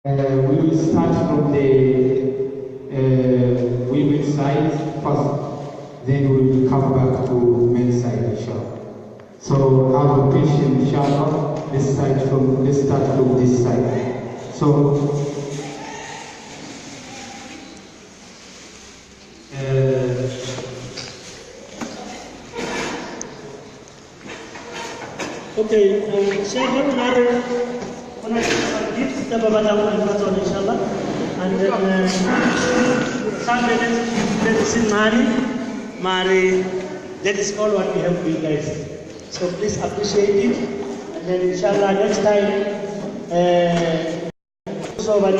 We will start from the women's side first, then we will come back to men's side, inshallah. So I have a question, inshallah. Let's start from this side. So okay, Sheikh, when I give the Baba Dawood inshallah, and then some minutes in Mari, that is all what we have for you guys. So please appreciate it, and then inshallah next time, so when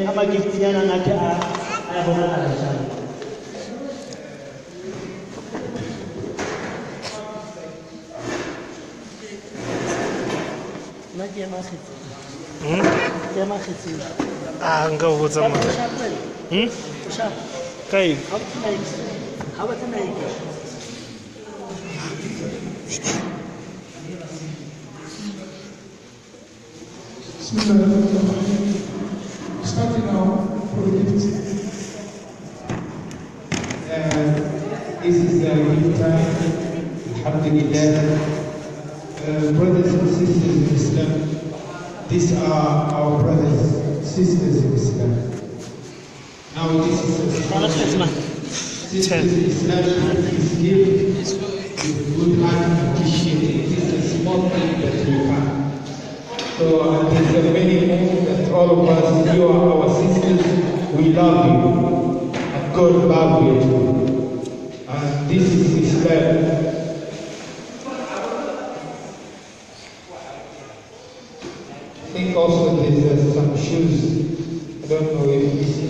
I'm a gift, I have a inshallah. Enggak buat sama. Kayak. Starting now for the gift. this is a gift time. Alhamdulillah. Brothers and sisters in Islam, these are our brothers and sisters in Islam. Now this is a sisters in Islam, this gift is a good heart and appreciate it. This is a small thing that we have. So there's a many more that all of us, you are our sisters, we love you, and God love you too. And this is Islam. I think also there's some shoes. I don't know if you see.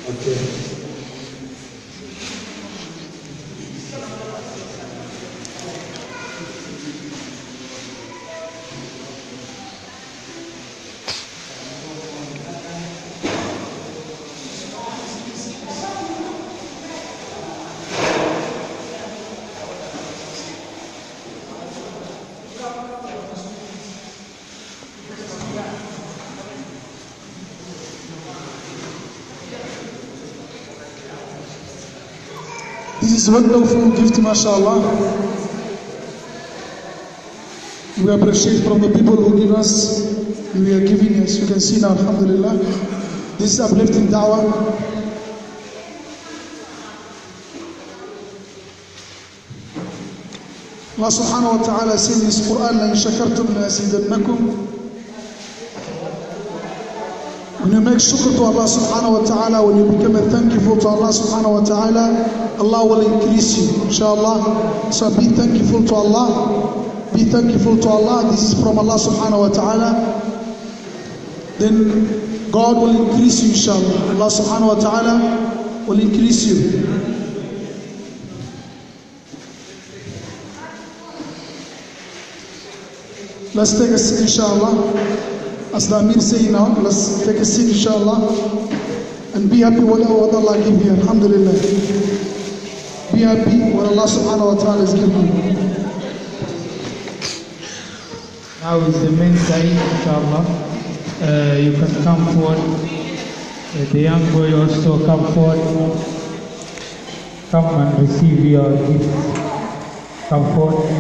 Okay. This is a wonderful gift, mashallah. We appreciate from the people who give us, we are giving, as you can see now, alhamdulillah. This is uplifting da'wah. Allah subhanahu wa ta'ala says in His Quran, لَإِن شَكَرْتُمْ لَأَزِيدَنَّكُمْ. When you make shukr to Allah subhanahu wa ta'ala, when you become thankful to Allah subhanahu wa ta'ala, Allah will increase you, inshallah. So be thankful to Allah. Be thankful to Allah. This is from Allah subhanahu wa ta'ala. Then God will increase you, inshallah. Allah subhanahu wa ta'ala will increase you. Let's take a seat, inshallah. As the Amir say now, let's take a seat, inshallah. And be happy with what Allah give you, alhamdulillah. Be happy what Allah subhanahu wa ta'ala is giving you. Now is the men's side, inshallah. You can come forward. The young boy also come forward. Come and receive your gift. Come forward.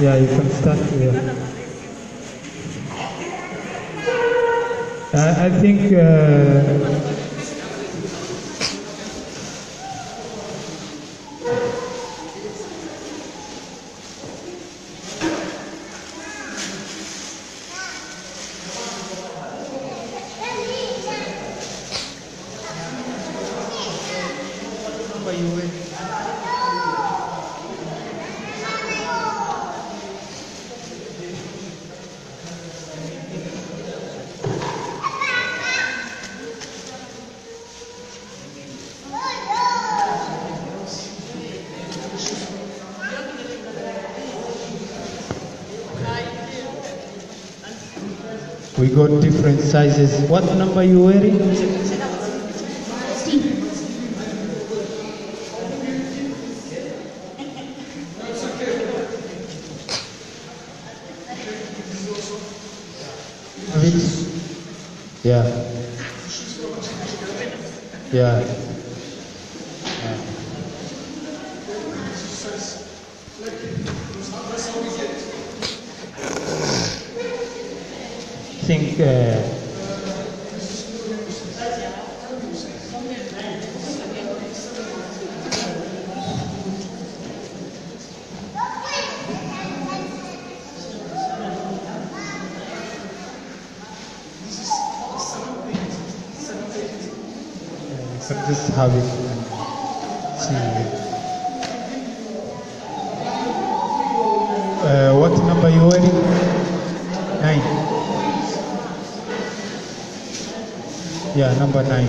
Yeah, you can start here. I think we got different sizes. What number are you wearing? Yeah. Yeah. I think can just have it and see. What number you wearing? 9. Yeah, number 9.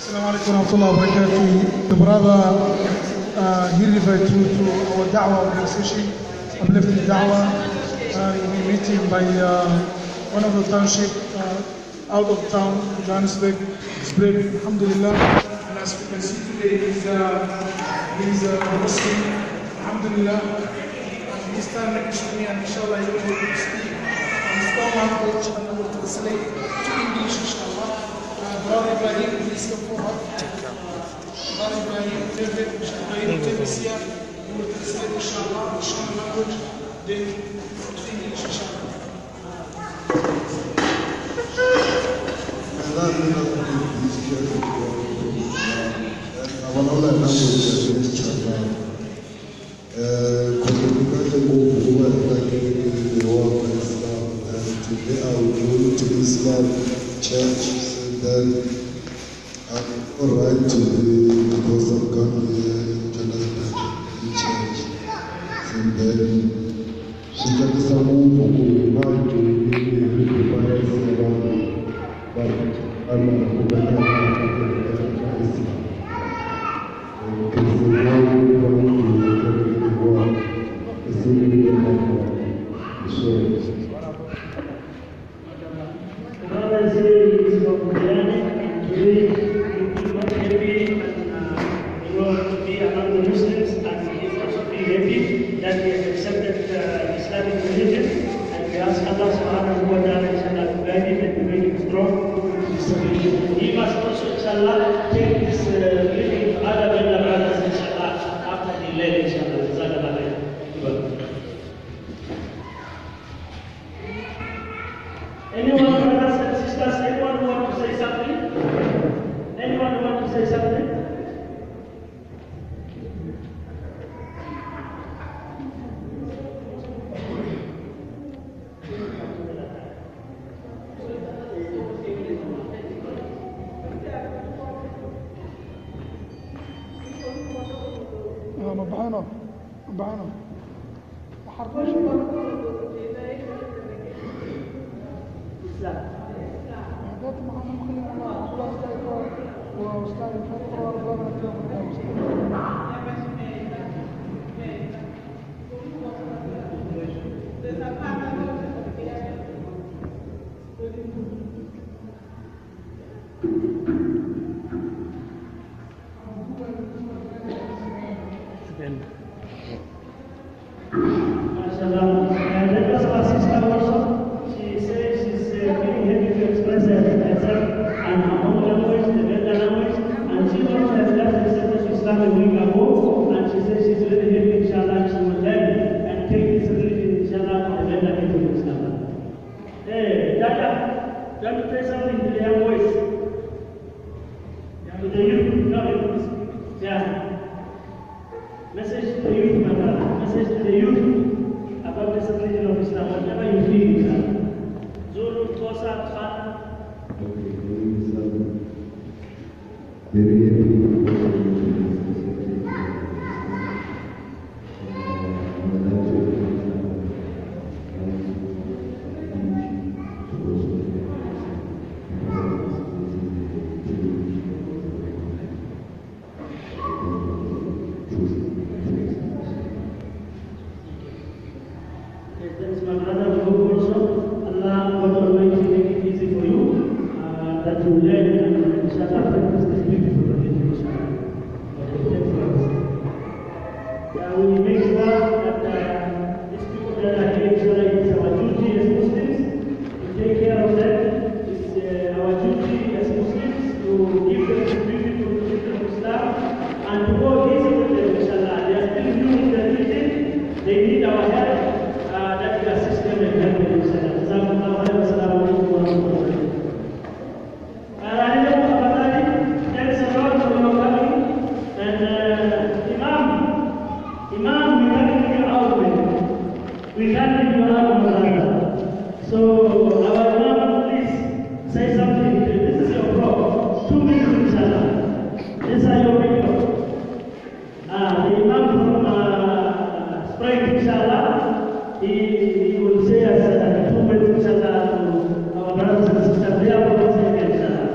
Assalamu alaikum warahmatullahi wabarakatuh. The brother, he referred to our da'wah organization, Uplifting Da'wah. We met him by one of the township out of town, Johannesburg. Spread, alhamdulillah. And as we can see today, he's a Muslim, alhamdulillah. And he's standing next to me, and inshallah he will speak in his own language and I will translate to English, inshallah. Brother Ibrahim, please come forward. Brother Ibrahim, David, Ibrahim, Tebisia, you will translate inshallah, the Sham language, then to English, inshallah. Church, then I'm alright to be because I've gone to Johannesburg church. And then she got some move to be but I'm Dada, you want to say something to their voice? To the youth, no, yeah. Message to the youth, my brother. Message to the youth about the religion of Islam, whatever you feel. Zulu, Xhosa, Tswana. Very happy. Thanks, my brother. We hope also Allah, God Almighty, make it easy for you, that you learn and inshallah practice this beautiful religion, inshallah. Okay, thanks for us. We make sure that these people that are here, inshallah, it's our duty as Muslims to take care of them. It's our duty as Muslims to give them the beautiful religion of Islam and to go easy with them, inshallah. They are still new in the religion. They need our help. That we assist them and help them, inshallah. Jazakumullahu khairan. Assalamu alaikum wa rahmatullahi wa barakatuh. Thanks a lot for your coming. And Imam, we can't give you out, man. We can't give you out, brother. So, our Imam, please say something. This is your blog. 2 minutes, inshallah. These are your videos. The Imam from Spring, inshallah. He will say us 2 minutes, inshallah, to our brothers and sisters. They are going to say again, inshallah.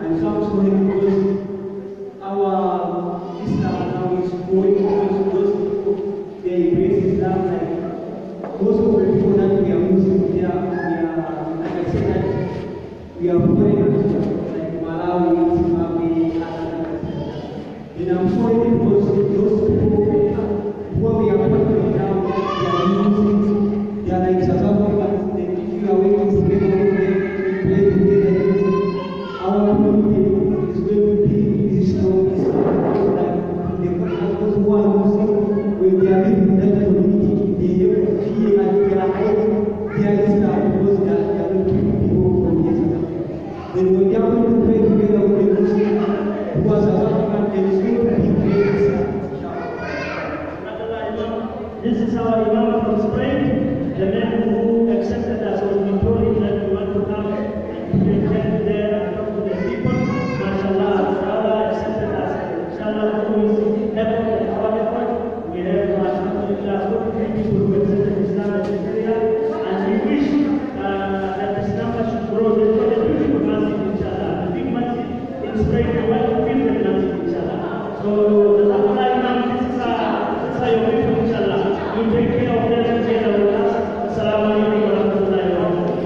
And some story because our Islam now is going on those people, they embrace Islam like most of the people that we are Muslims, we are like I said that we are foreigners like Malawi, Zimbabwe, and I'm sorry because those people who we are talking now, they are Muslims, they are like South Africans, they if you are working together with them, play together. Our community is going to be strong, like those who are Muslim, when they are living in that community, they never feel like they are hiding their Islam because they are going to be people from Islam. Then when they are going to pray together with the Muslim who are South African, there is going to be great Islam. This is our Imam from Spain, the man who accepted us when we told him that we want to come and present there and talk to the people. MashaAllah, Allah accepted us. Inshallah, always effort and our effort. We have Alhamdulillah 43 people who accepted Islam in this area, and we wish that this number should grow. There's not a beautiful masjid, inshallah. The big masjid in Spain, we want to build the masjid, inshallah. So, the Imam, this is your people, inshallah. You take care of them and take care of us. Assalamu alaikum wa rahmatullahi wa barakatuh.